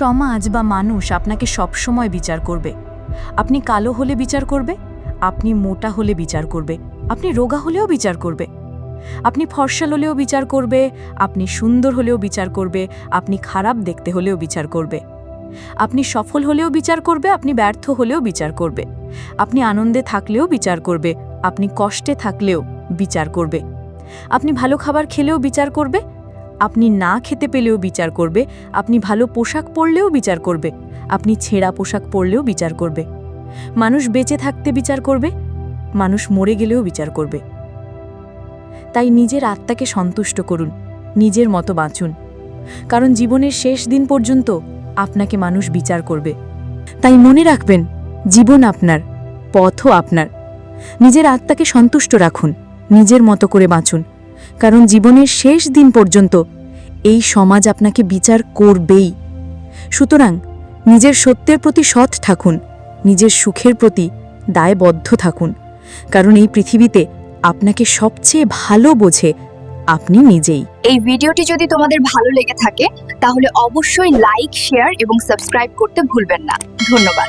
সমাজ বা মানুষ আপনাকে সবসময় বিচার করবে। আপনি কালো হলে বিচার করবে, আপনি মোটা হলে বিচার করবে, আপনি রোগা হলেও বিচার করবে, আপনি ফর্সা হলেও বিচার করবে, আপনি সুন্দর হলেও বিচার করবে, আপনি খারাপ দেখতে হলেও বিচার করবে, আপনি সফল হলেও বিচার করবে, আপনি ব্যর্থ হলেও বিচার করবে, আপনি আনন্দে থাকলেও বিচার করবে, আপনি কষ্টে থাকলেও বিচার করবে, আপনি ভালো খাবার খেলেও বিচার করবে, আপনি না খেতে পেলেও বিচার করবে, আপনি ভালো পোশাক পরলেও বিচার করবে, আপনি ছেঁড়া পোশাক পরলেও বিচার করবে, মানুষ বেঁচে থাকতে বিচার করবে, মানুষ মরে গেলেও বিচার করবে। তাই নিজের আত্মাকে সন্তুষ্ট করুন, নিজের মতো বাঁচুন, কারণ জীবনের শেষ দিন পর্যন্ত আপনাকে মানুষ বিচার করবে। তাই মনে রাখবেন, জীবন আপনার, পথও আপনার। নিজের আত্মাকে সন্তুষ্ট রাখুন, নিজের মতো করে বাঁচুন, কারণ জীবনের শেষ দিন পর্যন্ত এই সমাজ আপনাকে বিচার করবেই। সুতরাং নিজের সত্যের প্রতি সৎ থাকুন, নিজের সুখের প্রতি দায়বদ্ধ থাকুন, কারণ এই পৃথিবীতে আপনাকে সবচেয়ে ভালো বোঝে আপনি নিজেই। এই ভিডিওটি যদি তোমাদের ভালো লেগে থাকে তাহলে অবশ্যই লাইক, শেয়ার এবং সাবস্ক্রাইব করতে ভুলবেন না। ধন্যবাদ।